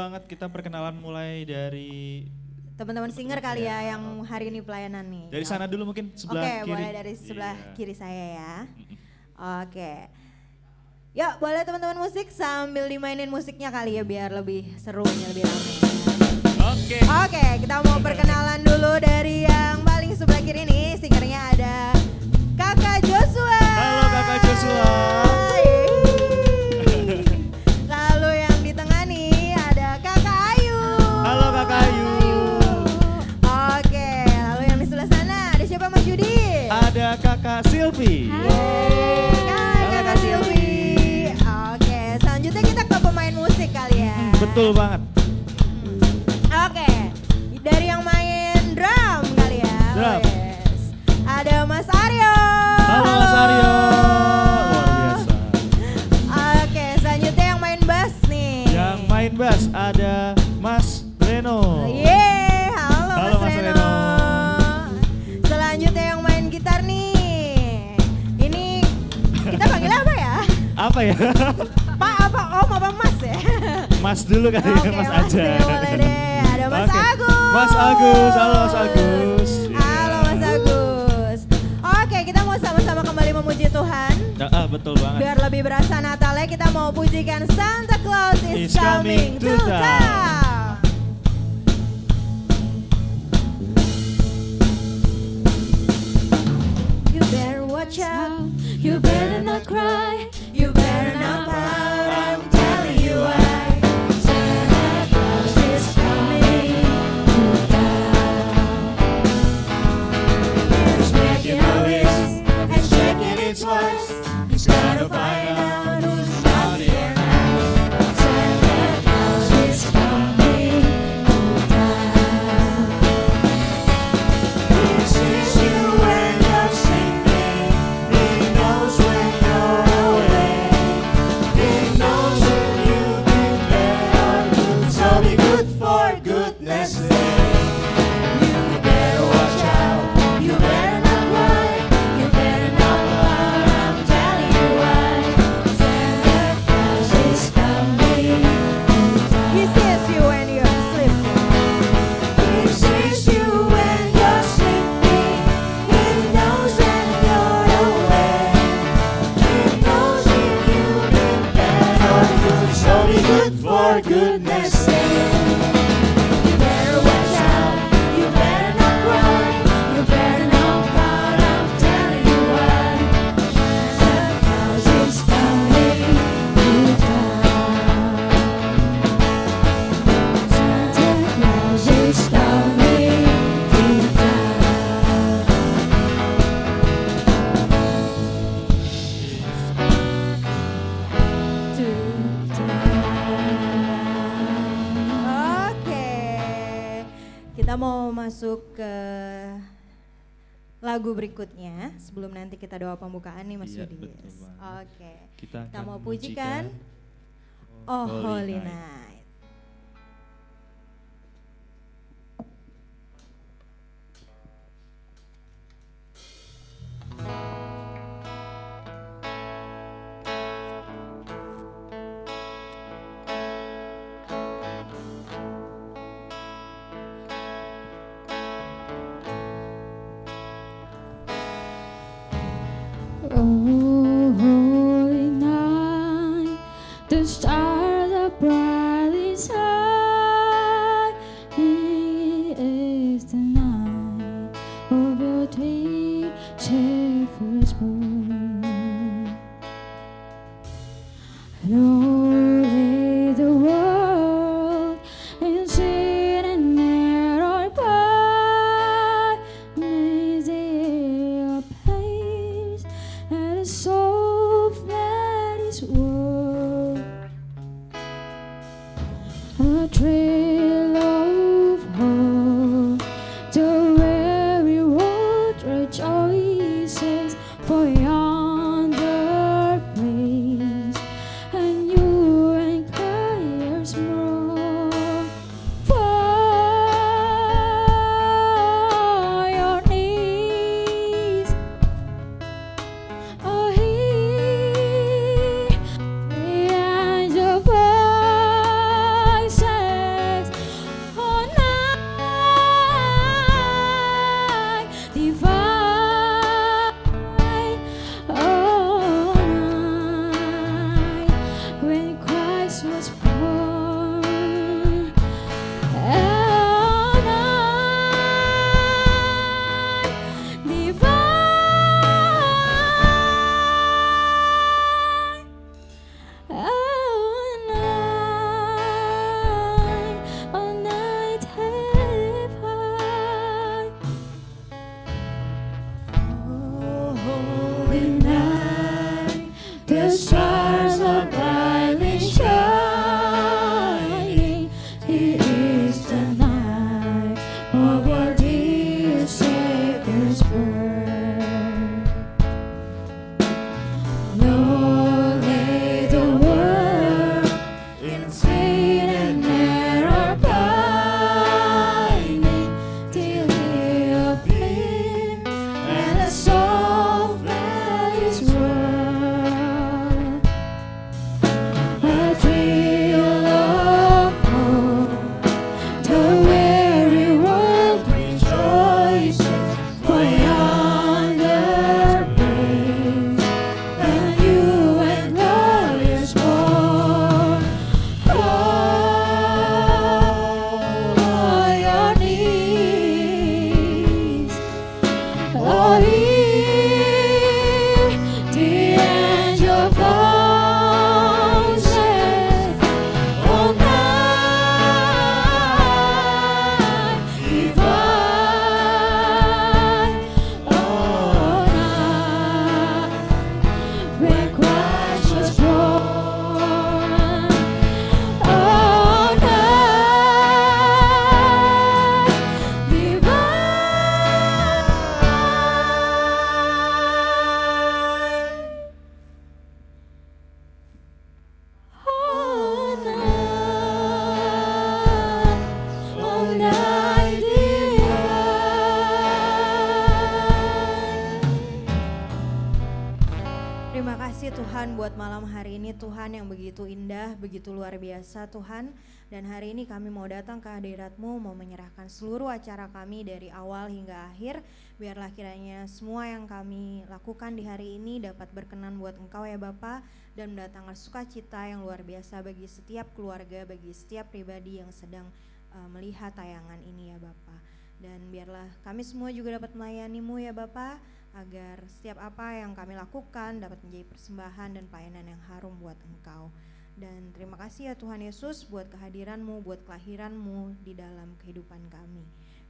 banget, kita perkenalan mulai dari teman-teman singer kali ya yang hari ini pelayanan nih. Dari sana dulu mungkin sebelah Oke, kiri. boleh dari sebelah kiri saya ya. Oke. Yuk, boleh teman-teman musik sambil dimainin musiknya kali ya biar lebih seru, lebih ramai. Oke, kita mau perkenalan dulu dari yang paling sebelah kiri nih. Singernya ada Kakak Joshua. Halo Kakak Joshua. Lalu yang di tengah nih ada Kakak Ayu. Halo Kakak Ayu. Oke, lalu yang di sebelah sana ada siapa Mas Yudi? Ada Kakak Silvi. Hai Kakak Silvi. Oke, selanjutnya kita ke pemain musik kali ya. Betul banget. Oke, dari yang main drum kali ya. Drum. Yes. Ada Mas Aryo. Halo Mas Aryo. Luar biasa. Oke, selanjutnya yang main bass nih. Yang main bass ada Mas Reno. Yeay, halo Halo, Mas Mas Reno. Reno. Selanjutnya yang main gitar nih. Ini kita panggilnya apa ya? Apa ya? Pak apa Om apa Mas ya? Mas dulu kali ya, Oke, Mas Mas aja. deh, boleh deh. Ada Mas Oke. Agus. Mas Agus, halo Mas Agus. Halo Mas Agus. Oke, kita mau sama-sama kembali memuji Tuhan. Betul banget. Biar lebih berasa Natalnya, kita mau pujikan Santa Claus is Is coming coming to to town. You better watch out, you better not cry, you better not pout, I'm telling you why. Santa Claus is coming to town. He's making a list and checking its worth. He's gotta find out who's naughty and nice. Santa Claus is coming to town. He sees you when you're sleeping. He knows when you're awake. He knows if you've been bad or good. So be good for goodness sake. You better watch out. You better not cry. You better not pout. I'm telling you why. Santa Claus is coming to town. He sees you when you're sleeping. He sees you when you're sleeping. He knows when you're awake. He knows if you've been bad or good. So be good for goodness sake. You better watch out. You better not cry. You better not pout. I'm telling you why. Santa Claus is coming to town. Santa Claus is coming to town. Oke, kita mau masuk ke lagu berikutnya sebelum nanti kita doa pembukaan nih Mas Iya, Yudi. betul banget. Oke, Kita kita akan mau memujikan pujikan Oh Holy Holy Night. Night. Oh, holy night, the stars are brightly shining. It is the night of your teacher firstborn. Lord, lay the world in sin and error by. May their place and a soul that is worth a trail of hope. The weary world rejoices for yonder place, and you inquires more for your needs. Oh, he the angel voices buat malam hari ini Tuhan yang begitu indah, begitu luar biasa Tuhan. Dan hari ini kami mau datang ke hadirat-Mu, mau menyerahkan seluruh acara kami dari awal hingga akhir. Biarlah kiranya semua yang kami lakukan di hari ini dapat berkenan buat Engkau ya Bapa, dan mendatangkan sukacita yang luar biasa bagi setiap keluarga, bagi setiap pribadi yang sedang melihat tayangan ini ya Bapa. Dan biarlah kami semua juga dapat melayani-Mu ya Bapa, agar setiap apa yang kami lakukan dapat menjadi persembahan dan pelayanan yang harum buat Engkau. Dan terima kasih ya Tuhan Yesus buat kehadiran-Mu, buat kelahiran-Mu di dalam kehidupan kami.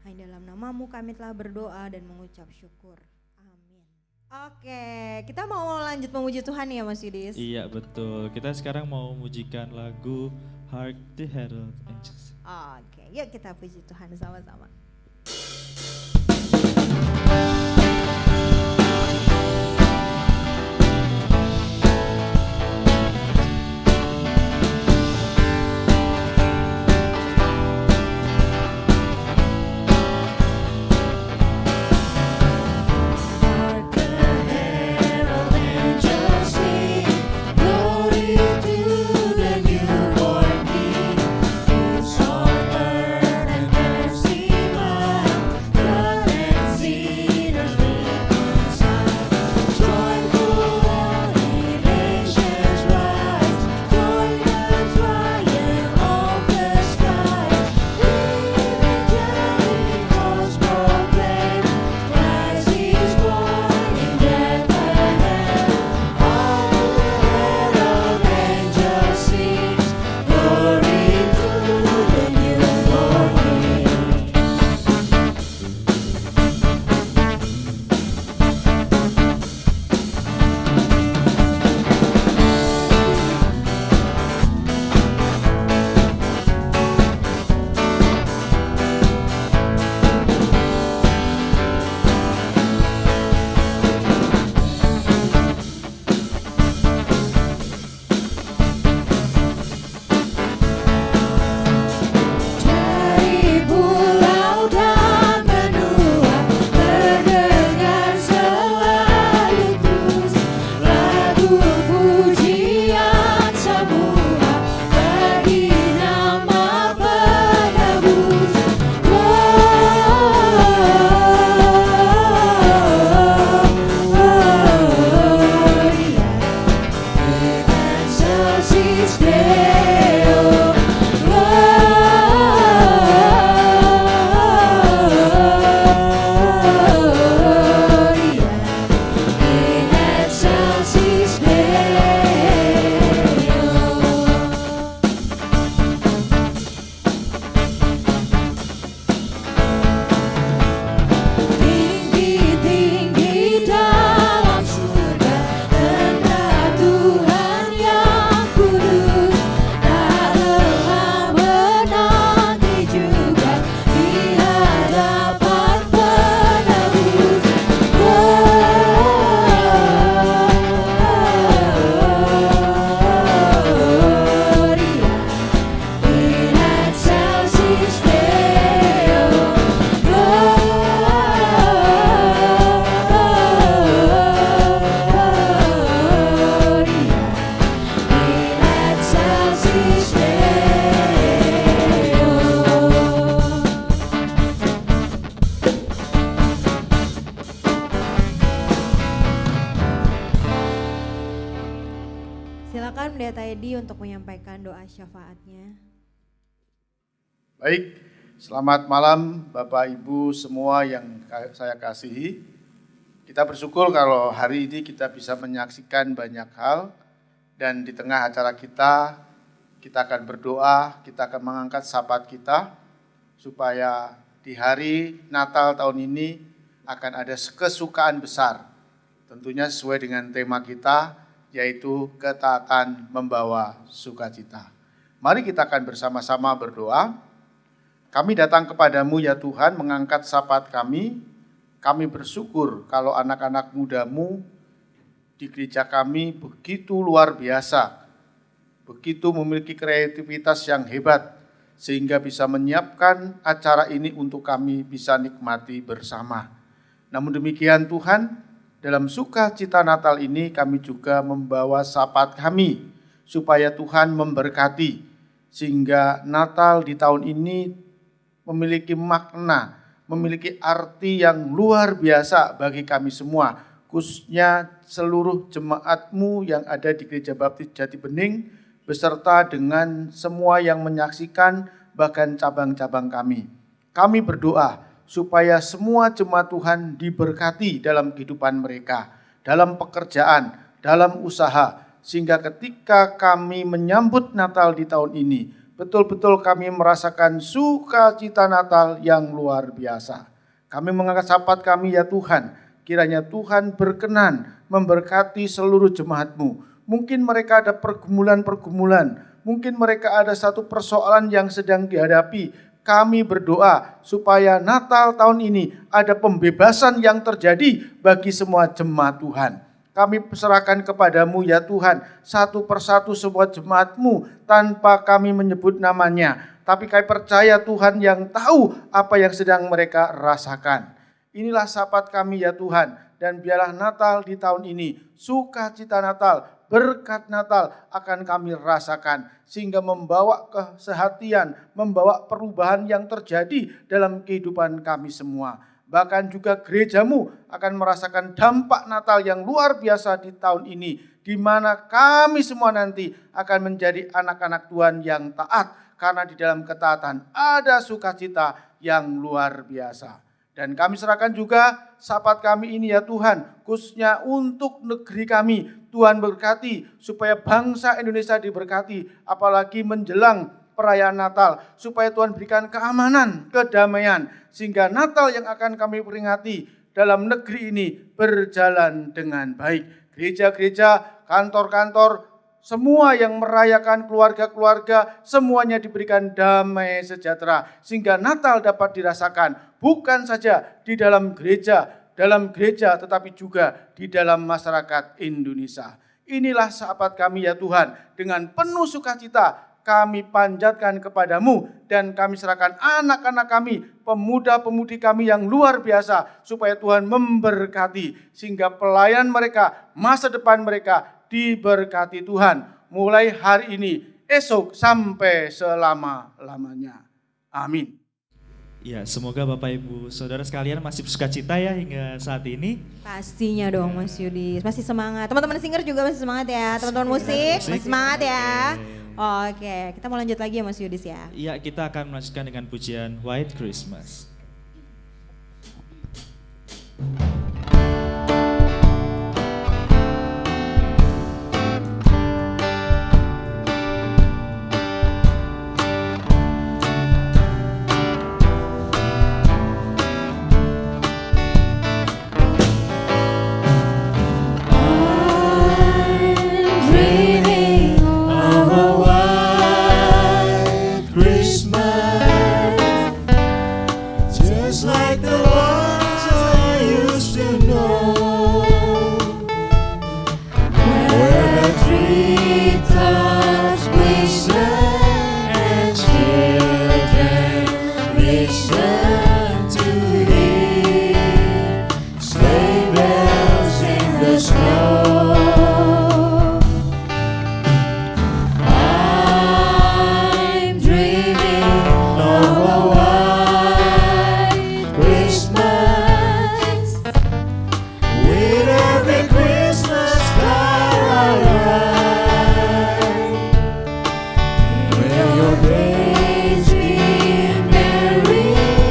Hanya dalam nama-Mu kami telah berdoa dan mengucap syukur. Amin. Oke, kita mau lanjut memuji Tuhan ya Mas Yudis? Iya betul, kita sekarang mau mujikan lagu Hark the Herald Angels. Oke, yuk kita puji Tuhan sama-sama. Silakan Pendeta Edi untuk menyampaikan doa syafaatnya. Baik, selamat malam Bapak Ibu semua yang saya kasihi. Kita bersyukur kalau hari ini kita bisa menyaksikan banyak hal, dan di tengah acara kita akan berdoa, kita akan mengangkat syafaat kita, supaya di hari Natal tahun ini akan ada kesukaan besar, tentunya sesuai dengan tema kita, yaitu ketaatan membawa sukacita. Mari kita akan bersama-sama berdoa. Kami datang kepadamu ya Tuhan, mengangkat syafaat kami. Kami bersyukur kalau anak-anak mudamu di gereja kami begitu luar biasa, begitu memiliki kreativitas yang hebat, sehingga bisa menyiapkan acara ini untuk kami bisa nikmati bersama. Namun demikian Tuhan, Dalam sukacita Natal ini kami juga membawa syafaat kami supaya Tuhan memberkati sehingga Natal di tahun ini memiliki makna, memiliki arti yang luar biasa bagi kami semua, khususnya seluruh jemaat-Mu yang ada di Gereja Baptis Jati Bening beserta dengan semua yang menyaksikan bahkan cabang-cabang kami. Kami berdoa supaya semua jemaat Tuhan diberkati dalam kehidupan mereka, dalam pekerjaan, dalam usaha, sehingga ketika kami menyambut Natal di tahun ini, betul-betul kami merasakan sukacita Natal yang luar biasa. Kami mengangkat syafaat kami, ya Tuhan, kiranya Tuhan berkenan memberkati seluruh jemaat-Mu. Mungkin mereka ada pergumulan-pergumulan, mungkin mereka ada satu persoalan yang sedang dihadapi. Kami berdoa supaya Natal tahun ini ada pembebasan yang terjadi bagi semua jemaat Tuhan. Kami serahkan kepadamu, ya Tuhan, satu persatu semua jemaat-Mu tanpa kami menyebut namanya. Tapi kami percaya Tuhan yang tahu apa yang sedang mereka rasakan. Inilah syafaat kami, ya Tuhan, dan biarlah Natal di tahun ini, sukacita Natal, berkat Natal akan kami rasakan sehingga membawa kesehatian, membawa perubahan yang terjadi dalam kehidupan kami semua. Bahkan juga gereja-Mu akan merasakan dampak Natal yang luar biasa di tahun ini, di mana kami semua nanti akan menjadi anak-anak Tuhan yang taat, karena di dalam ketaatan ada sukacita yang luar biasa. Dan kami serahkan juga syafaat kami ini, ya Tuhan, khususnya untuk negeri kami. Tuhan berkati supaya bangsa Indonesia diberkati, apalagi menjelang perayaan Natal, supaya Tuhan berikan keamanan, kedamaian, sehingga Natal yang akan kami peringati dalam negeri ini berjalan dengan baik. Gereja-gereja, kantor-kantor, semua yang merayakan keluarga-keluarga, semuanya diberikan damai sejahtera, sehingga Natal dapat dirasakan bukan saja di dalam gereja, tetapi juga di dalam masyarakat Indonesia. Inilah syafaat kami, ya Tuhan, dengan penuh sukacita kami panjatkan kepadamu, dan kami serahkan anak-anak kami, pemuda-pemudi kami yang luar biasa, supaya Tuhan memberkati, sehingga pelayanan mereka, masa depan mereka diberkati Tuhan, mulai hari ini, esok sampai selama-lamanya. Amin. Ya, semoga Bapak Ibu Saudara sekalian masih sukacita ya hingga saat ini. Pastinya dong Mas Yudi, masih semangat. Teman-teman singer juga masih semangat ya, teman-teman musik masih semangat ya. Oke, kita mau lanjut lagi ya Mas Yudis ya. Iya, kita akan melanjutkan dengan pujian White Christmas. Will your days be merry?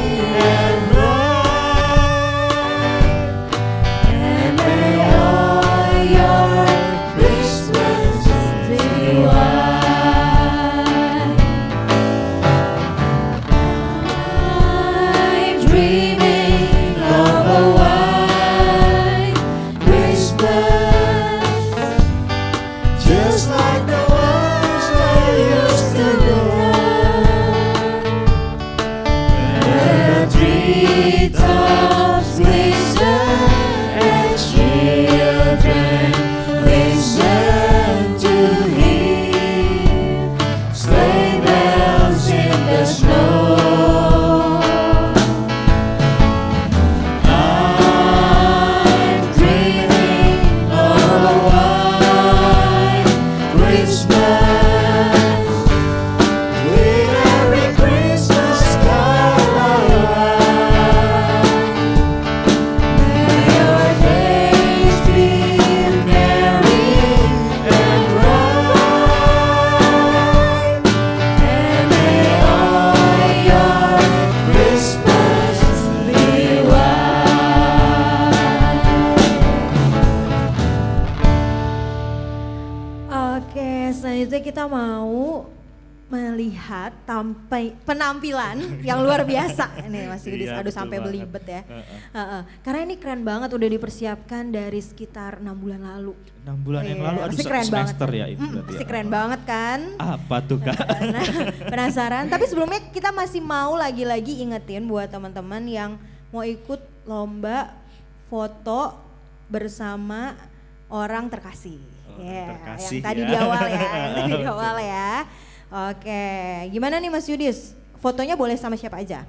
melihat penampilan yang luar biasa. Nih Mas Yudis, Iya, aduh betul sampai banget. belibet ya. Karena ini keren banget, udah dipersiapkan dari sekitar 6 bulan lalu. 6 bulan yang Iya, lalu, aduh pasti keren banget semester kan? ya itu berarti Pasti ya. keren banget kan? Apa tuh Kak? Nah, penasaran. Tapi sebelumnya kita masih mau lagi-lagi ingetin buat teman-teman yang mau ikut lomba foto bersama orang terkasih. Orang terkasih yang tadi ya. di awal ya, yang tadi di awal ya. Oke, gimana nih Mas Yudis? Fotonya boleh sama siapa aja?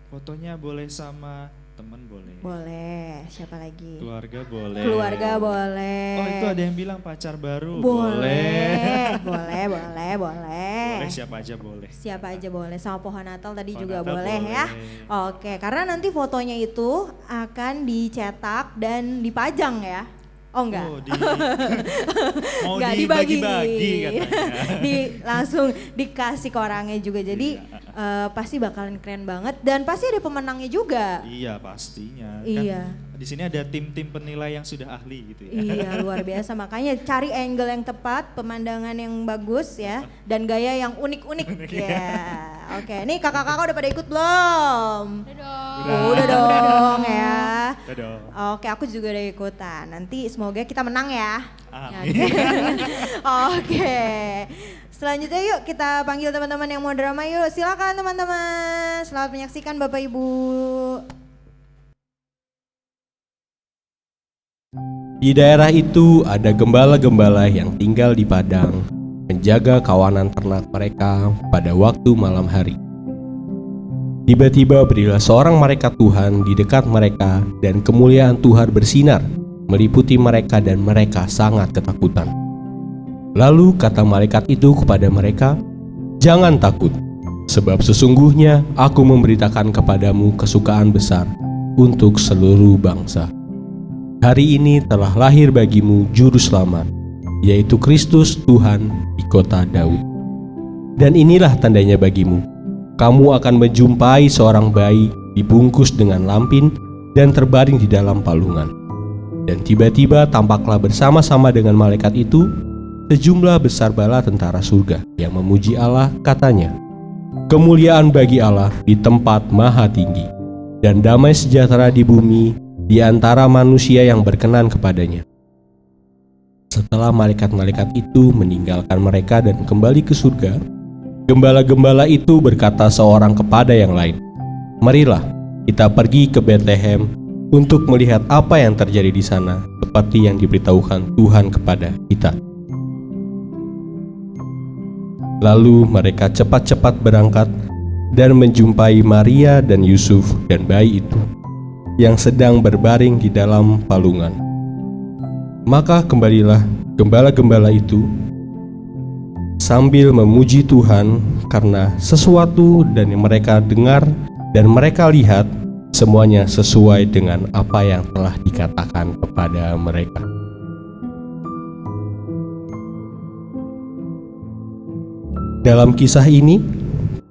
Fotonya boleh sama teman boleh. Boleh, siapa lagi? Keluarga boleh. Keluarga boleh. Oh itu ada yang bilang pacar baru. Boleh, Boleh. boleh. Boleh siapa aja boleh. Siapa aja boleh, sama pohon Natal tadi Pohon juga Natal boleh ya. Oke, karena nanti fotonya itu akan dicetak dan dipajang ya. Oh enggak. Oh, mau Enggak dibagi-bagi katanya. Langsung dikasih ke orangnya juga. Jadi pasti bakalan keren banget dan pasti ada pemenangnya juga. Iya pastinya. Iya. Kan di sini ada tim-tim penilai yang sudah ahli gitu ya. Iya, luar biasa. Makanya cari angle yang tepat, pemandangan yang bagus ya, dan gaya yang unik-unik. Ya. Oke, nih kakak-kakak udah pada ikut belum? Udah dong ya. Udah dong. Oke, aku juga udah ikutan. Nanti semoga kita menang ya. Amin. Oke. Selanjutnya yuk kita panggil teman-teman yang mau drama yuk. Silakan teman-teman. Selamat menyaksikan Bapak Ibu. Di daerah itu ada gembala-gembala yang tinggal di padang, menjaga kawanan ternak mereka pada waktu malam hari. Tiba-tiba berilah seorang malaikat Tuhan di dekat mereka dan kemuliaan Tuhan bersinar, meliputi mereka dan mereka sangat ketakutan. Lalu kata malaikat itu kepada mereka, "Jangan takut, sebab sesungguhnya aku memberitakan kepadamu kesukaan besar untuk seluruh bangsa. Hari ini telah lahir bagimu Juru Selamat, yaitu Kristus Tuhan di kota Daud. Dan inilah tandanya bagimu, kamu akan menjumpai seorang bayi dibungkus dengan lampin dan terbaring di dalam palungan. Dan tiba-tiba tampaklah bersama-sama dengan malaikat itu sejumlah besar bala tentara surga yang memuji Allah, katanya, kemuliaan bagi Allah di tempat maha tinggi, dan damai sejahtera di bumi di antara manusia yang berkenan kepadanya." Setelah malaikat-malaikat itu meninggalkan mereka dan kembali ke surga, gembala-gembala itu berkata seorang kepada yang lain, "Marilah kita pergi ke Betlehem untuk melihat apa yang terjadi di sana, seperti yang diberitahukan Tuhan kepada kita." Lalu mereka cepat-cepat berangkat dan menjumpai Maria dan Yusuf dan bayi itu yang sedang berbaring di dalam palungan. Maka kembalilah gembala-gembala itu sambil memuji Tuhan karena sesuatu dan yang mereka dengar dan mereka lihat semuanya sesuai dengan apa yang telah dikatakan kepada mereka. Dalam kisah ini,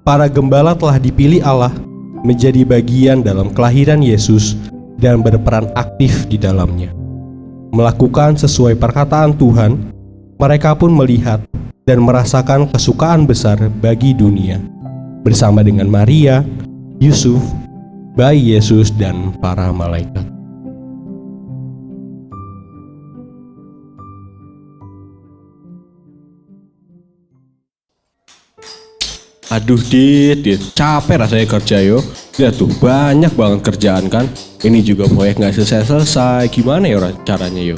para gembala telah dipilih Allah menjadi bagian dalam kelahiran Yesus dan berperan aktif di dalamnya. Melakukan sesuai perkataan Tuhan, mereka pun melihat dan merasakan kesukaan besar bagi dunia, bersama dengan Maria, Yusuf, bayi Yesus, dan para malaikat. Aduh Dit, capek rasanya kerja yo. Lihat tuh, banyak banget kerjaan kan. Ini juga proyek gak selesai-selesai. Gimana ya caranya yo?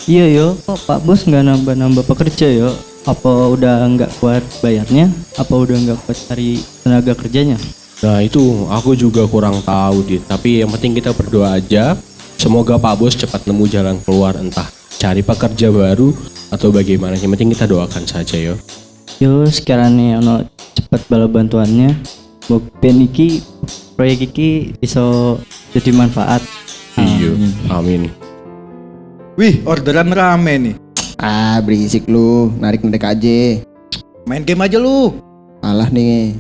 Iya yo, kok Pak Bos nggak nambah-nambah pekerja yo? Apa udah nggak kuat bayarnya? Apa udah nggak kuat cari tenaga kerjanya? Nah itu aku juga kurang tahu Dit. Tapi yang penting kita berdoa aja. Semoga Pak Bos cepat nemu jalan keluar, entah cari pekerja baru atau bagaimana. Yang penting kita doakan saja yo. Yo sekiranya ono cepat bala bantuannya, ben iki proyek iki bisa jadi manfaat. Iya, amin. Wih, orderan rame nih. Ah, berisik lu, narik-narik aja. Main game aja lu. Alah nih.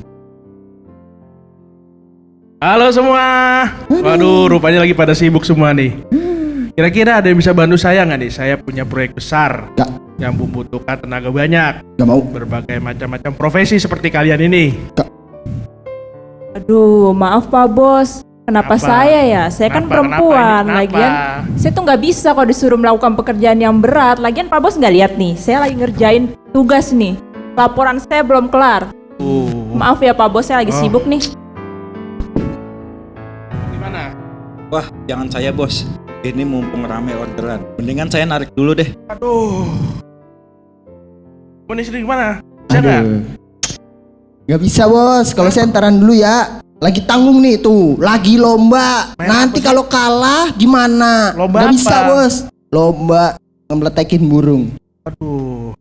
Halo semua. Waduh, rupanya lagi pada sibuk semua nih. Kira-kira ada yang bisa bantu saya nggak nih? Saya punya proyek besar. yang membutuhkan tenaga banyak. Gak mau. Berbagai macam-macam profesi seperti kalian ini. Aduh, maaf Pak Bos. Kenapa saya ya? Saya kan perempuan. Lagian saya tuh nggak bisa kalau disuruh melakukan pekerjaan yang berat. Lagian Pak Bos nggak lihat nih, saya lagi ngerjain tugas nih. Laporan saya belum kelar. Maaf ya Pak Bos, saya lagi sibuk nih. Gimana? Wah, jangan saya bos. Ini mumpung rame orderan. Mendingan saya narik dulu deh. Aduh. Mau istri gimana? Bisa nggak? Gak bisa bos, kalau saya entaran dulu ya. Lagi tanggung nih tuh, lagi lomba. Nanti kalau kalah gimana? Lomba Gak bisa apa? bos. Lomba ngemeletekin burung. Aduh.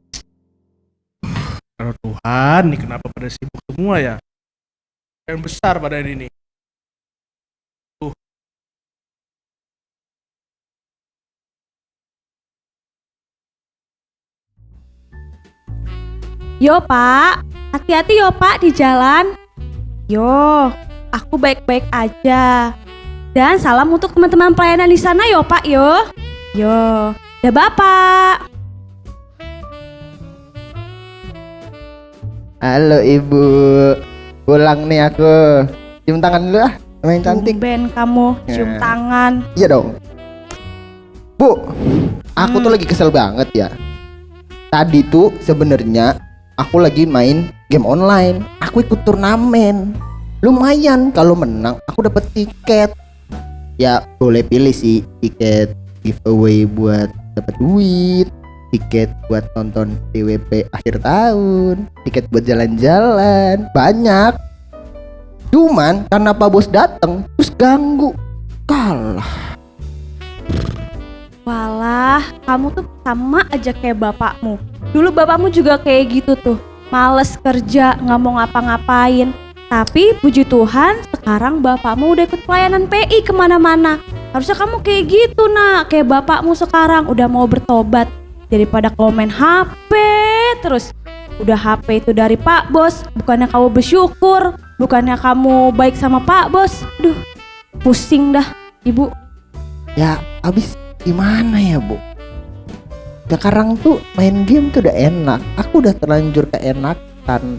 Aduh Tuhan, nih kenapa pada sibuk semua ya? Yang besar pada ini. Yo Pak, hati-hati yo Pak di jalan. Yo, aku baik-baik aja. Dan salam untuk teman-teman pelayanan di sana yo Pak yo. Yo, ya Bapak. Halo ibu, pulang nih aku. Cium tangan dulu ah, sama yang cantik. Ben kamu cium tangan. Iya dong. Bu, aku tuh lagi kesel banget ya. Tadi tuh sebenarnya aku lagi main game online. Aku ikut turnamen. Lumayan kalau menang aku dapat tiket. Ya boleh pilih sih, tiket giveaway buat dapat duit, tiket buat nonton TWP akhir tahun, tiket buat jalan-jalan, banyak. Cuman karena Pak Bos datang terus ganggu, kalah. Walah, kamu tuh sama aja kayak bapakmu. Dulu bapakmu juga kayak gitu tuh, males kerja, nggak mau ngapa-ngapain. Tapi puji Tuhan, sekarang bapakmu udah ikut pelayanan PI kemana-mana. Harusnya kamu kayak gitu nak, kayak bapakmu sekarang udah mau bertobat. Daripada kamu main HP terus. Udah HP itu dari Pak Bos, bukannya kamu bersyukur, bukannya kamu baik sama Pak Bos. Aduh, pusing dah ibu. Ya abis gimana ya bu? Sekarang tuh main game tuh udah enak. Aku udah terlanjur keenakan.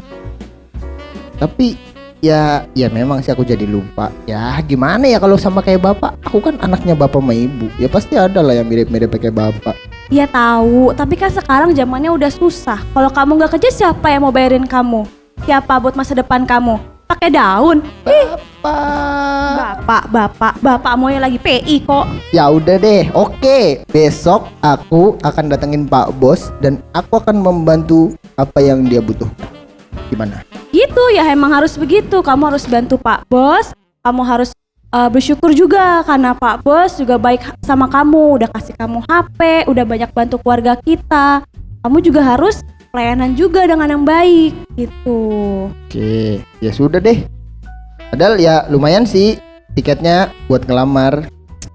Tapi ya memang sih aku jadi lupa. Ya gimana ya kalau sama kayak bapak? Aku kan anaknya bapak sama ibu. Ya pasti ada lah yang mirip-mirip kayak bapak. Iya tahu, tapi kan sekarang zamannya udah susah. Kalau kamu nggak kerja siapa yang mau bayarin kamu? Siapa buat masa depan kamu? Pakai daun? Bapak mau yang lagi PI kok. Ya udah deh, oke. Besok aku akan datengin Pak Bos dan aku akan membantu apa yang dia butuhkan. Gimana? Gitu ya, emang harus begitu. Kamu harus bantu Pak Bos. Kamu harus bersyukur juga karena Pak Bos juga baik sama kamu. Udah kasih kamu HP, udah banyak bantu keluarga kita. Kamu juga harus pelayanan juga dengan yang baik gitu. Oke, ya sudah deh. Padahal ya lumayan sih tiketnya buat ngelamar.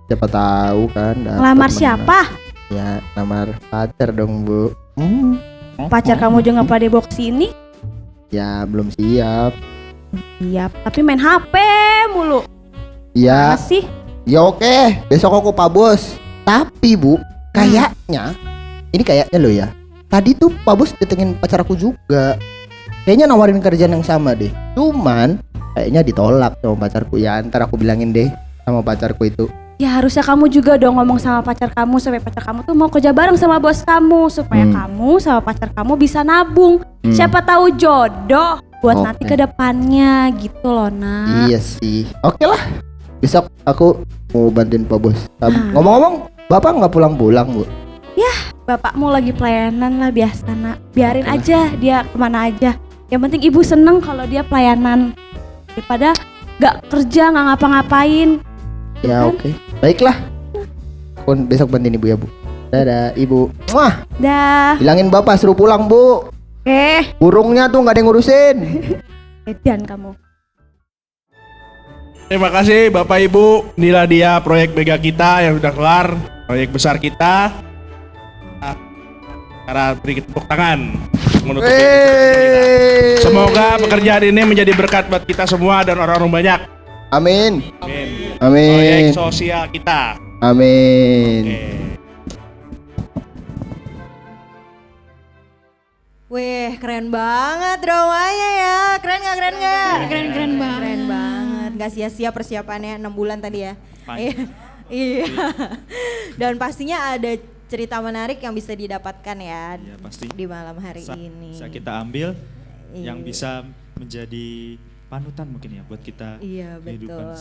Siapa tahu kan. Ngelamar siapa? Ya, ngelamar pacar dong bu. Pacar kamu juga pada bawa kesini? Ya belum siap. Siap, tapi main HP mulu. Ya. Masih? Ya oke, besok aku Pak Bos. Tapi bu, kayaknya ini kayaknya lo ya. Tadi tuh Pak Bos datengin pacar aku juga. Kayaknya nawarin kerjaan yang sama deh. Cuman kayaknya ditolak sama pacarku. Ya ntar aku bilangin deh sama pacarku itu. Ya harusnya kamu juga dong ngomong sama pacar kamu supaya pacar kamu tuh mau kerja bareng sama bos kamu. Supaya kamu sama pacar kamu bisa nabung. Siapa tahu jodoh buat nanti ke depannya gitu loh nak. Iya sih. Oke lah. Besok aku mau bantuin Pak Bos. Ngomong-ngomong, Bapak nggak pulang-pulang bu? Yah, bapakmu lagi pelayanan lah biasa nak. Biarin aja dia kemana aja. Yang penting ibu seneng kalau dia pelayanan daripada nggak kerja nggak ngapa-ngapain. Ya kan? oke. Baiklah. Aku besok bantuin ibu ya bu. Dadah ibu. Wah. Dah. Bilangin bapak suruh pulang bu. Burungnya tuh nggak ada yang ngurusin. Edan kamu. Terima kasih Bapak Ibu. Inilah dia proyek mega kita yang sudah kelar. Proyek besar kita. Cara beri tepuk tangan menutup kita. Semoga pekerjaan ini menjadi berkat buat kita semua dan orang-orang banyak. Amin. Amin. Amin. Proyek sosial kita. Amin. Wih, keren banget dramanya ya. Keren nggak? Keren banget. Keren banget. Gak sia-sia persiapannya 6 bulan tadi ya. Panjang. Iya. Dan pastinya ada cerita menarik yang bisa didapatkan ya Iya, pasti. di malam hari ini. Bisa kita ambil yang Iya. bisa menjadi panutan mungkin ya buat kita. Iya kehidupan. betul,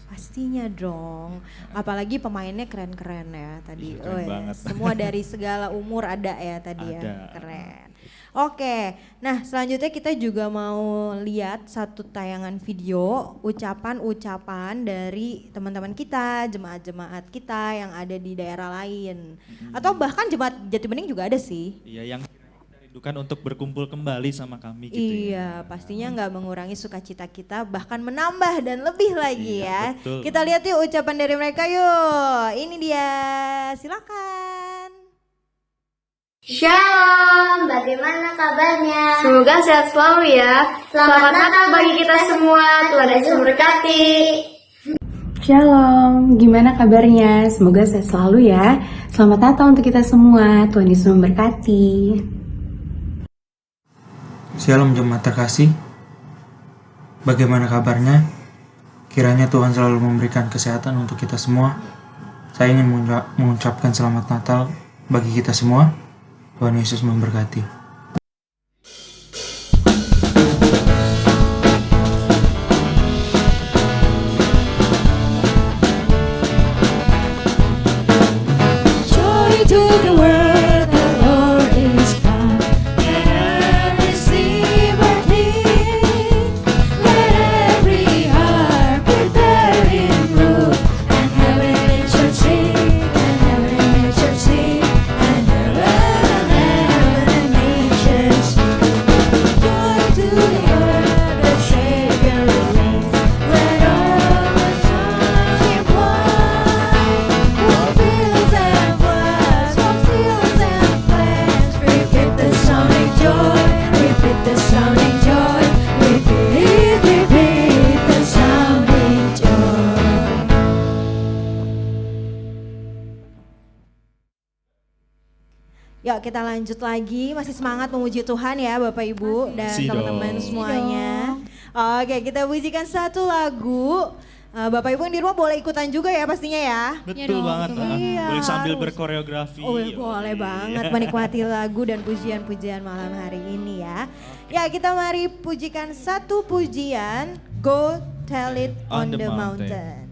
pastinya dong. Apalagi pemainnya keren-keren ya tadi. Iya, keren ya. banget. Semua dari segala umur ada ya tadi ya, Ada. keren. Oke, nah selanjutnya kita juga mau lihat satu tayangan video ucapan-ucapan dari teman-teman kita, jemaat-jemaat kita yang ada di daerah lain. Atau bahkan jemaat Jatibening juga ada sih. Iya, yang kita rindukan untuk berkumpul kembali sama kami gitu Iya, pastinya nggak mengurangi sukacita kita, bahkan menambah dan lebih lagi Iya, ya. betul. Kita lihat yuk ucapan dari mereka yuk. Ini dia, silakan. Shalom, bagaimana kabarnya? Semoga sehat selalu ya. Selamat Natal bagi kita semua, Tuhan Yesus memberkati. Shalom, gimana kabarnya? Semoga sehat selalu ya. Selamat Natal untuk kita semua, Tuhan Yesus memberkati. Shalom jemaat terkasih. Bagaimana kabarnya? Kiranya Tuhan selalu memberikan kesehatan untuk kita semua. Saya ingin mengucapkan selamat Natal bagi kita semua. Tuhan Yesus memberkati. Joy to the world, the Lord is come. Let every sea burn. Let every heart prepare in root. And heaven and nature sing, and heaven and nature sing, and heaven and nature sing. Joy to the world, the Savior reigns. Let all the sunshine bright. Warm fields and floods, warm fields and plants. Repeat the sounding joy, repeat the sounding joy, repeat the sounding joy. Yuk kita lanjut lagi, masih semangat memuji Tuhan ya Bapak Ibu dan Masih teman-teman dong. semuanya. Oke, kita pujikan satu lagu. Bapak Ibu yang di rumah boleh ikutan juga ya pastinya ya. Betul banget. Iya, Boleh sambil harus. berkoreografi. Oh boleh banget menikmati lagu dan pujian-pujian malam hari ini ya. Ya kita mari pujikan satu pujian, Go Tell It on the Mountain.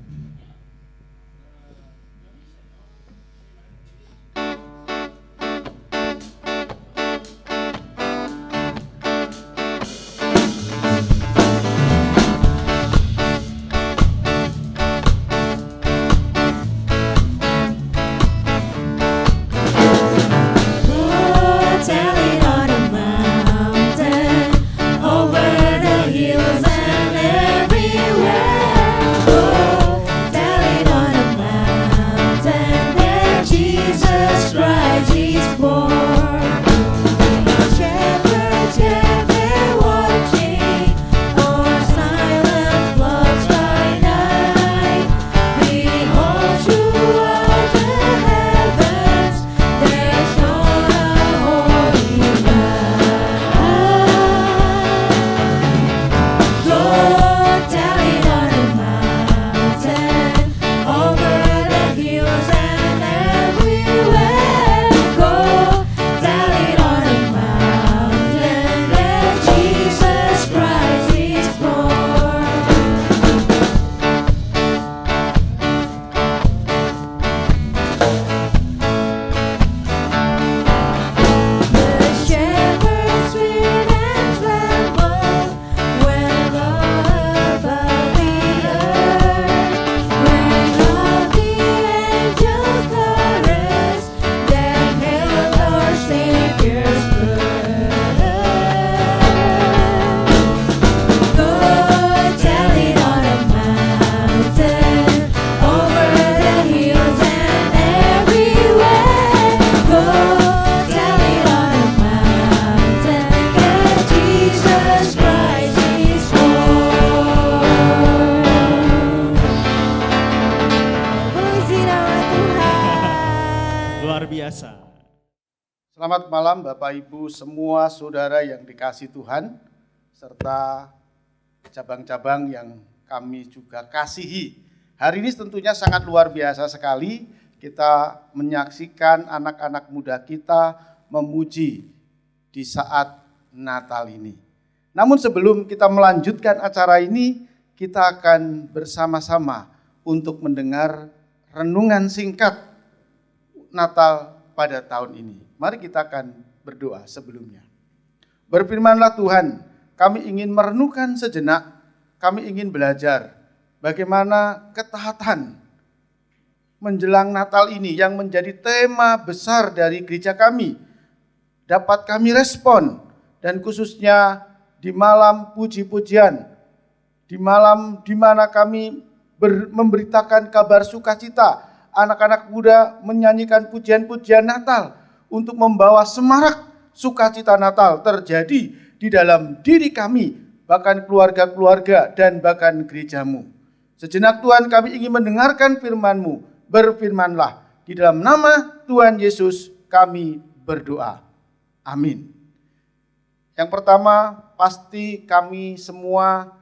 Go tell it on the mountain, over the hills and everywhere. Go Selamat malam Bapak Ibu semua saudara yang dikasihi Tuhan, serta cabang-cabang yang kami juga kasihi. Hari ini tentunya sangat luar biasa sekali kita menyaksikan anak-anak muda kita memuji di saat Natal ini. Namun sebelum kita melanjutkan acara ini, kita akan bersama-sama untuk mendengar renungan singkat Natal pada tahun ini. Mari kita akan berdoa sebelumnya. Berfirmanlah Tuhan, kami ingin merenungkan sejenak, kami ingin belajar bagaimana ketaatan menjelang Natal ini yang menjadi tema besar dari gereja kami dapat kami respon, dan khususnya di malam puji-pujian, di malam di mana kami memberitakan kabar sukacita, anak-anak muda menyanyikan pujian-pujian Natal untuk membawa semarak sukacita Natal terjadi di dalam diri kami, bahkan keluarga-keluarga dan bahkan gerejamu. Sejenak Tuhan, kami ingin mendengarkan firman-Mu. Berfirmanlah, di dalam nama Tuhan Yesus kami berdoa. Amin. Yang pertama, pasti kami semua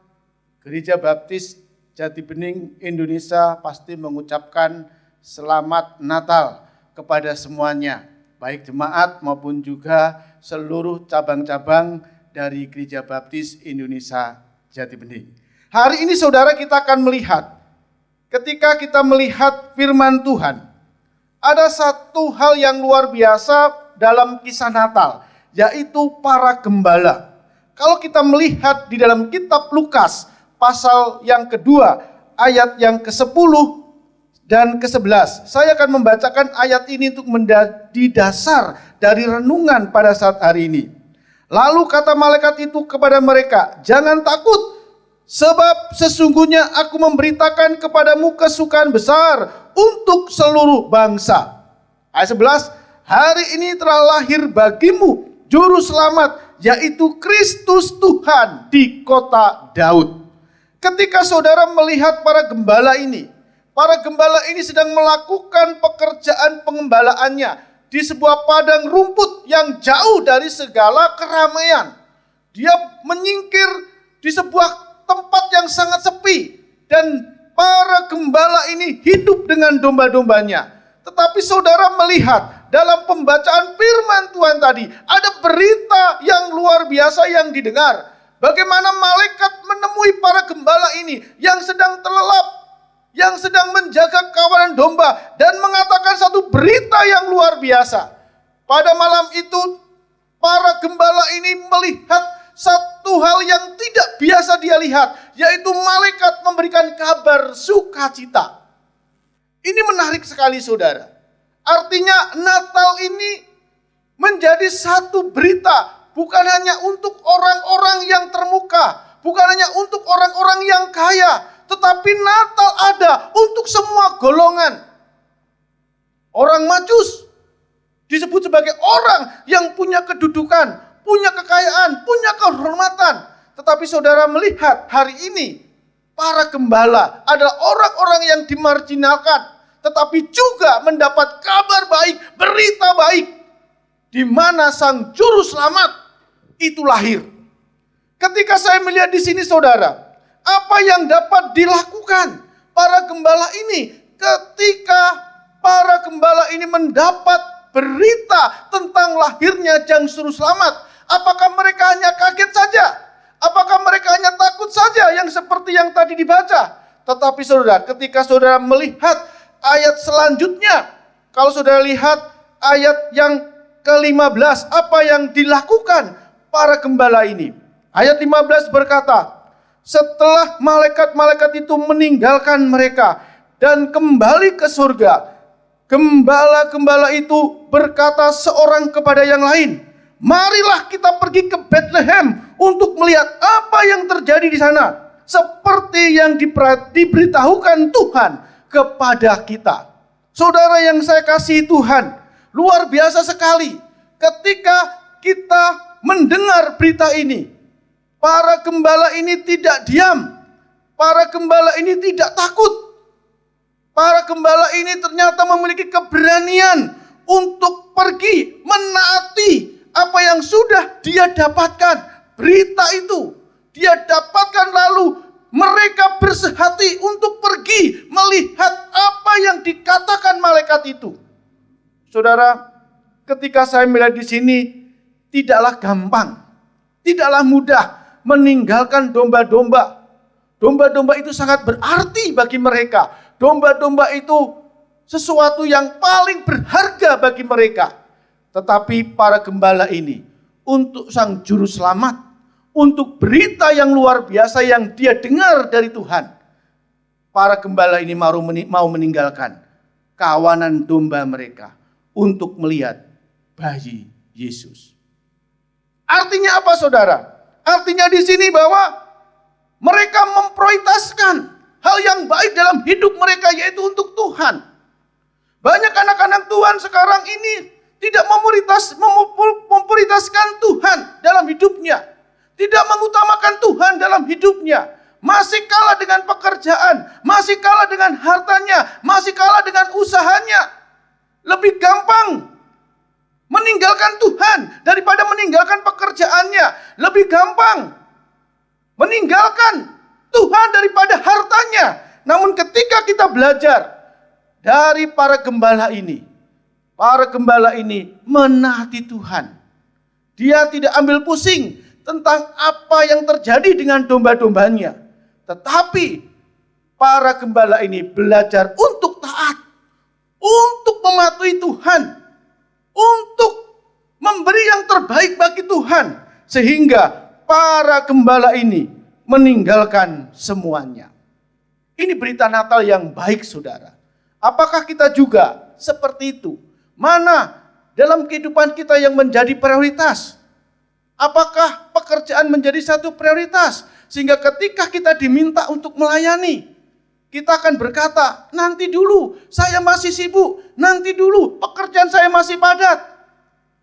Gereja Baptis Jati Bening Indonesia pasti mengucapkan selamat Natal kepada semuanya, baik jemaat maupun juga seluruh cabang-cabang dari Gereja Baptis Indonesia Jati Bening. Hari ini saudara kita akan melihat, ketika kita melihat firman Tuhan, ada satu hal yang luar biasa dalam kisah Natal, yaitu para gembala. Kalau kita melihat di dalam kitab Lukas, pasal yang kedua, ayat yang ke-10 dan ke-11. Saya akan membacakan ayat ini untuk menjadi dasar dari renungan pada saat hari ini. Lalu kata malaikat itu kepada mereka, jangan takut, sebab sesungguhnya aku memberitakan kepadamu kesukaan besar untuk seluruh bangsa. Ayat 11, hari ini telah lahir bagimu juru selamat, yaitu Kristus Tuhan di kota Daud. Ketika saudara melihat para gembala ini sedang melakukan pekerjaan pengembalaannya di sebuah padang rumput yang jauh dari segala keramaian. Dia menyingkir di sebuah tempat yang sangat sepi, dan para gembala ini hidup dengan domba-dombanya. Tetapi saudara melihat dalam pembacaan firman Tuhan tadi, ada berita yang luar biasa yang didengar. Bagaimana malaikat menemui para gembala ini yang sedang terlelap, yang sedang menjaga kawanan domba, dan mengatakan satu berita yang luar biasa. Pada malam itu, para gembala ini melihat satu hal yang tidak biasa dia lihat, yaitu malaikat memberikan kabar sukacita. Ini menarik sekali saudara. Artinya Natal ini menjadi satu berita, bukan hanya untuk orang-orang yang termuka, bukan hanya untuk orang-orang yang kaya, tetapi Natal ada untuk semua golongan. Orang Majus disebut sebagai orang yang punya kedudukan, punya kekayaan, punya kehormatan. Tetapi saudara melihat hari ini, para gembala adalah orang-orang yang dimarginalkan, tetapi juga mendapat kabar baik, berita baik, di mana sang juru selamat itu lahir. Ketika saya melihat di sini saudara, apa yang dapat dilakukan para gembala ini ketika para gembala ini mendapat berita tentang lahirnya Jang Juru Selamat? Apakah mereka hanya kaget saja? Apakah mereka hanya takut saja yang seperti yang tadi dibaca? Tetapi saudara, ketika saudara melihat ayat selanjutnya, kalau saudara lihat ayat yang ke-15, apa yang dilakukan para gembala ini? Ayat 15 berkata, setelah malaikat-malaikat itu meninggalkan mereka dan kembali ke surga, gembala-gembala itu berkata seorang kepada yang lain, marilah kita pergi ke Bethlehem untuk melihat apa yang terjadi di sana, seperti yang diberitahukan Tuhan kepada kita. Saudara yang saya kasihi Tuhan, luar biasa sekali ketika kita mendengar berita ini. Para gembala ini tidak diam, para gembala ini tidak takut. Para gembala ini ternyata memiliki keberanian untuk pergi menaati apa yang sudah dia dapatkan. Berita itu dia dapatkan, lalu mereka bersehati untuk pergi melihat apa yang dikatakan malaikat itu. Saudara, ketika saya melihat di sini, tidaklah gampang, tidaklah mudah meninggalkan domba-domba. Domba-domba itu sangat berarti bagi mereka. Domba-domba itu sesuatu yang paling berharga bagi mereka. Tetapi para gembala ini, untuk sang juru selamat, untuk berita yang luar biasa yang dia dengar dari Tuhan, para gembala ini mau meninggalkan kawanan domba mereka untuk melihat bayi Yesus. Artinya apa, saudara? Artinya di sini bahwa mereka memprioritaskan hal yang baik dalam hidup mereka, yaitu untuk Tuhan. Banyak anak-anak Tuhan sekarang ini tidak memprioritaskan Tuhan dalam hidupnya. Tidak mengutamakan Tuhan dalam hidupnya. Masih kalah dengan pekerjaan, masih kalah dengan hartanya, masih kalah dengan usahanya. Lebih gampang meninggalkan Tuhan daripada meninggalkan pekerjaannya. Lebih gampang meninggalkan Tuhan daripada hartanya. Namun ketika kita belajar dari para gembala ini menaati Tuhan. Dia tidak ambil pusing tentang apa yang terjadi dengan domba-dombanya. Tetapi para gembala ini belajar untuk taat, untuk mematuhi Tuhan, untuk memberi yang terbaik bagi Tuhan. Sehingga para gembala ini meninggalkan semuanya. Ini berita Natal yang baik, saudara. Apakah kita juga seperti itu? Mana dalam kehidupan kita yang menjadi prioritas? Apakah pekerjaan menjadi satu prioritas? Sehingga ketika kita diminta untuk melayani, kita akan berkata, nanti dulu, saya masih sibuk. Nanti dulu, pekerjaan saya masih padat.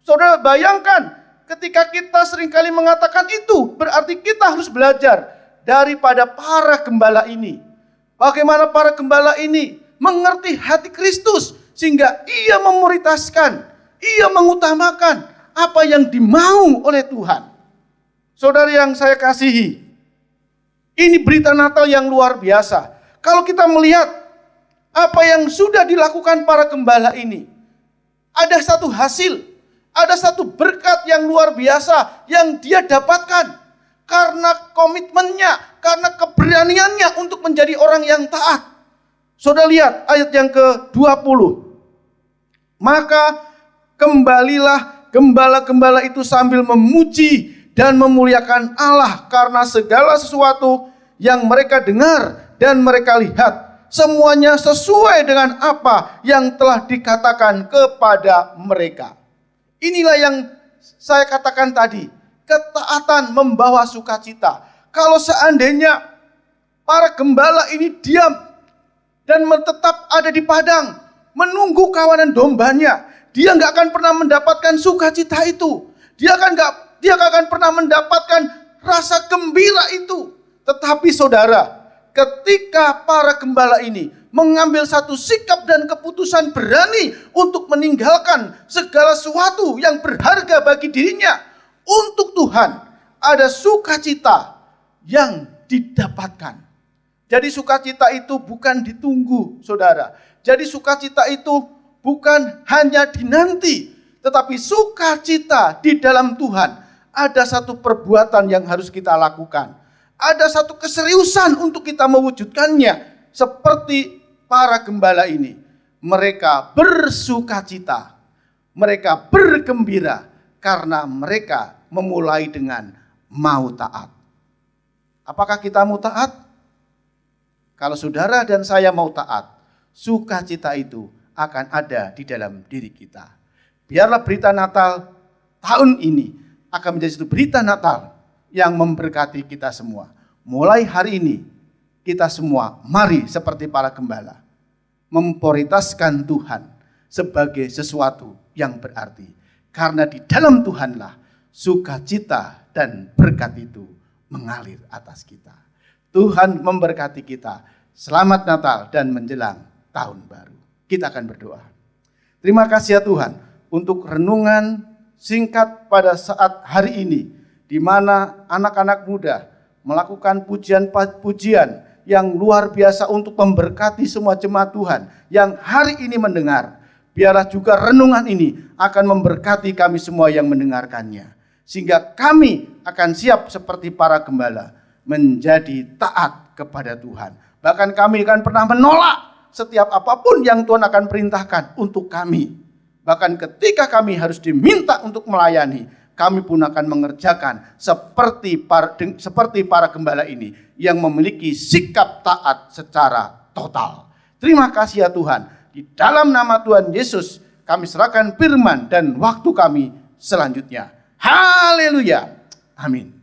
Saudara bayangkan, ketika kita seringkali mengatakan itu, berarti kita harus belajar daripada para gembala ini. Bagaimana para gembala ini mengerti hati Kristus, sehingga ia memprioritaskan, ia mengutamakan apa yang dimau oleh Tuhan. Saudara yang saya kasihi, ini berita Natal yang luar biasa. Kalau kita melihat apa yang sudah dilakukan para gembala ini, ada satu hasil, ada satu berkat yang luar biasa yang dia dapatkan karena komitmennya, karena keberaniannya untuk menjadi orang yang taat. Saudara lihat ayat yang ke-20. Maka kembalilah gembala-gembala itu sambil memuji dan memuliakan Allah karena segala sesuatu yang mereka dengar dan mereka lihat, semuanya sesuai dengan apa yang telah dikatakan kepada mereka. Inilah yang saya katakan tadi, ketaatan membawa sukacita. Kalau seandainya para gembala ini diam dan tetap ada di padang, menunggu kawanan dombanya, dia nggak akan pernah mendapatkan sukacita itu. Dia akan pernah mendapatkan rasa gembira itu. Tetapi saudara, ketika para gembala ini mengambil satu sikap dan keputusan berani untuk meninggalkan segala sesuatu yang berharga bagi dirinya untuk Tuhan, ada sukacita yang didapatkan. Jadi sukacita itu bukan ditunggu, saudara. Jadi sukacita itu bukan hanya dinanti, tetapi sukacita di dalam Tuhan. Ada satu perbuatan yang harus kita lakukan. Ada satu keseriusan untuk kita mewujudkannya. Seperti para gembala ini. Mereka bersukacita. Mereka bergembira. Karena mereka memulai dengan mau taat. Apakah kita mau taat? Kalau saudara dan saya mau taat, sukacita itu akan ada di dalam diri kita. Biarlah berita Natal tahun ini akan menjadi satu berita Natal yang memberkati kita semua. Mulai hari ini, kita semua mari seperti para gembala, memprioritaskan Tuhan sebagai sesuatu yang berarti. Karena di dalam Tuhanlah sukacita dan berkat itu mengalir atas kita. Tuhan memberkati kita. Selamat Natal dan menjelang tahun baru. Kita akan berdoa. Terima kasih ya Tuhan untuk renungan singkat pada saat hari ini, di mana anak-anak muda melakukan pujian-pujian yang luar biasa untuk memberkati semua jemaat Tuhan yang hari ini mendengar. Biarlah juga renungan ini akan memberkati kami semua yang mendengarkannya, sehingga kami akan siap seperti para gembala menjadi taat kepada Tuhan. Bahkan kami akan pernah menolak setiap apapun yang Tuhan akan perintahkan untuk kami. Bahkan ketika kami harus diminta untuk melayani, kami pun akan mengerjakan seperti para gembala ini yang memiliki sikap taat secara total. Terima kasih ya Tuhan. Di dalam nama Tuhan Yesus kami serahkan firman dan waktu kami selanjutnya. Haleluya. Amin.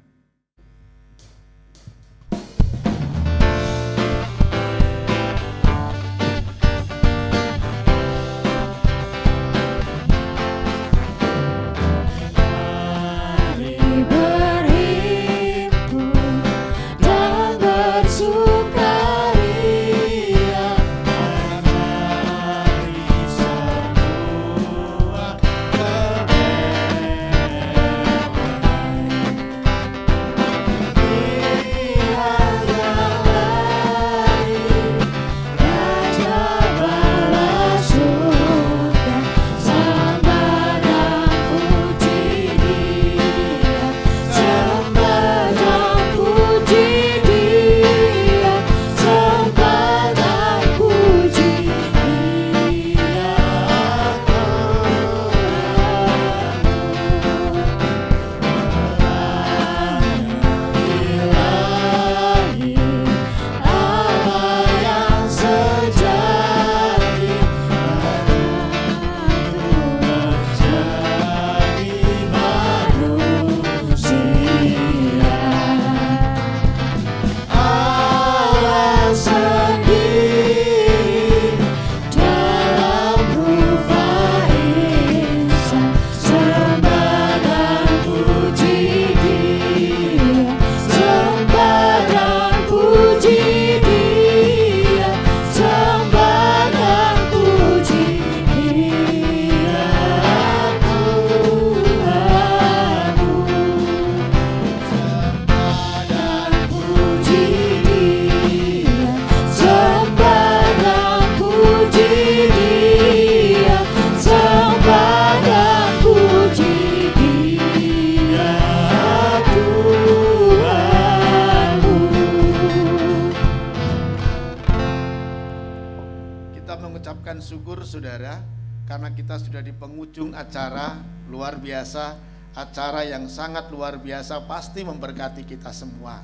Syukur saudara, karena kita sudah di penghujung acara luar biasa, acara yang sangat luar biasa, pasti memberkati kita semua.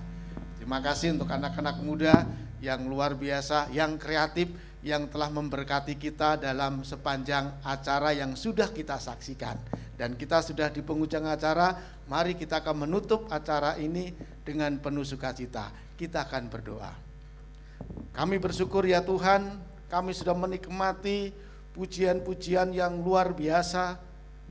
Terima kasih untuk anak-anak muda yang luar biasa, yang kreatif, yang telah memberkati kita dalam sepanjang acara yang sudah kita saksikan. Dan kita sudah di penghujung acara, mari kita akan menutup acara ini dengan penuh sukacita. Kita akan berdoa. Kami bersyukur ya Tuhan, kami sudah menikmati pujian-pujian yang luar biasa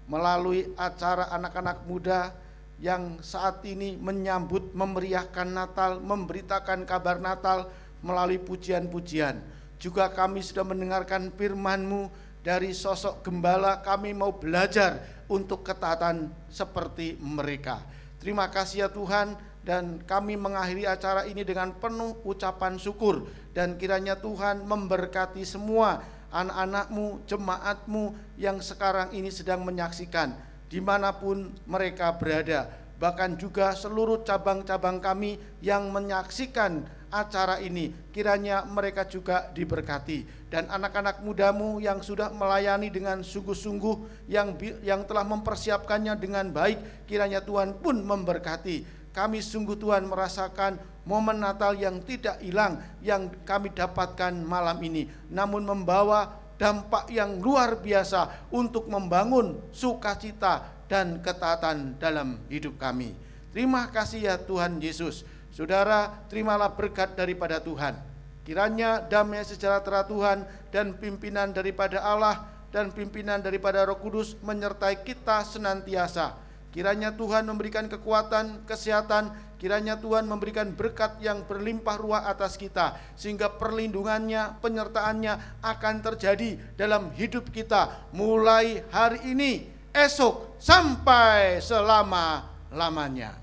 melalui acara anak-anak muda yang saat ini menyambut, memeriahkan Natal, memberitakan kabar Natal melalui pujian-pujian. Juga kami sudah mendengarkan firman-Mu dari sosok gembala, kami mau belajar untuk ketaatan seperti mereka. Terima kasih ya Tuhan, dan kami mengakhiri acara ini dengan penuh ucapan syukur, dan kiranya Tuhan memberkati semua anak-anak-Mu, jemaat-Mu yang sekarang ini sedang menyaksikan dimanapun mereka berada, bahkan juga seluruh cabang-cabang kami yang menyaksikan acara ini, kiranya mereka juga diberkati. Dan anak-anak muda-Mu yang sudah melayani dengan sungguh-sungguh, yang telah mempersiapkannya dengan baik, kiranya Tuhan pun memberkati. Kami sungguh Tuhan merasakan momen Natal yang tidak hilang yang kami dapatkan malam ini, namun membawa dampak yang luar biasa untuk membangun sukacita dan ketaatan dalam hidup kami. Terima kasih ya Tuhan Yesus. Saudara, terimalah berkat daripada Tuhan. Kiranya damai sejahtera Tuhan dan pimpinan daripada Allah dan pimpinan daripada Roh Kudus menyertai kita senantiasa. Kiranya Tuhan memberikan kekuatan, kesehatan, Kiranya Tuhan memberikan berkat yang berlimpah ruah atas kita, sehingga perlindungannya, penyertaannya akan terjadi dalam hidup kita mulai hari ini, esok, sampai selama-lamanya.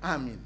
Amin.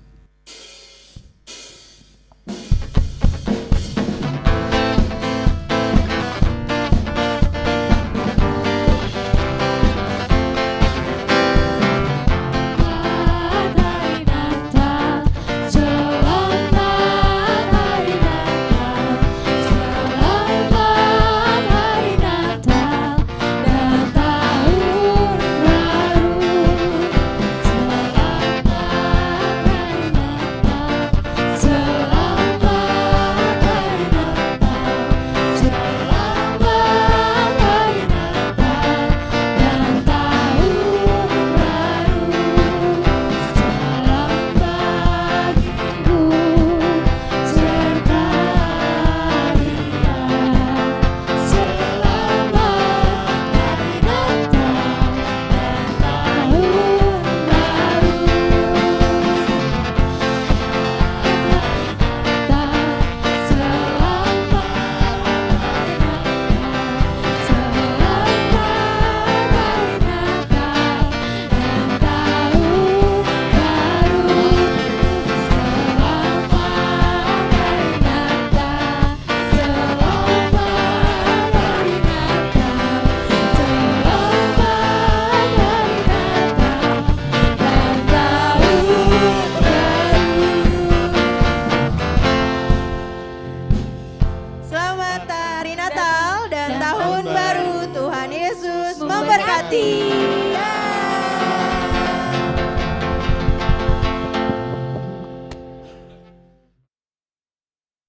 Selamat Hari Natal dan Tahun Baru. Tuhan Yesus memberkati.